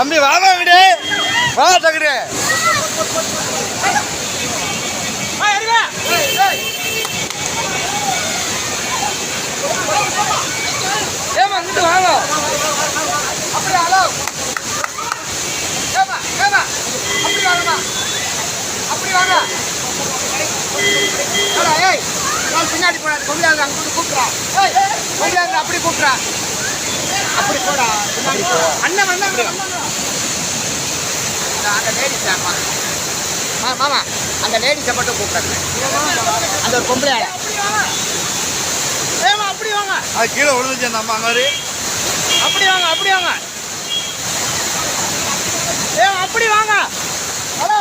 தம்பி வாமா விடு வா தகுடு ஏமா இங்கிட்டு வாங்க அப்படி ஹலோ ஏமா ஏமா அப்படி வாங்கம்மா அப்படி வாங்க ஏய் நான் பின்னாடி போடாது பொம்பளையாங்க அங்கே கூப்பிட்றா ஏய் பொம்பளையாங்க அப்படி கூப்பிட்றா அப்படி போடா பின்னாடி அண்ணன் வந்தாங்க அந்த லேடிஸ் மாமா அந்த லேடிஸை மட்டும் கூப்பிட்றாங்க அந்த ஒரு பொம்பளையால ஏமா அப்படி வாங்க அது கீழே விழுந்துச்சு அந்த அம்மா மாதிரி அப்படி வாங்க அப்படி வாங்க ஏமா அப்படி வாங்க ஹலோ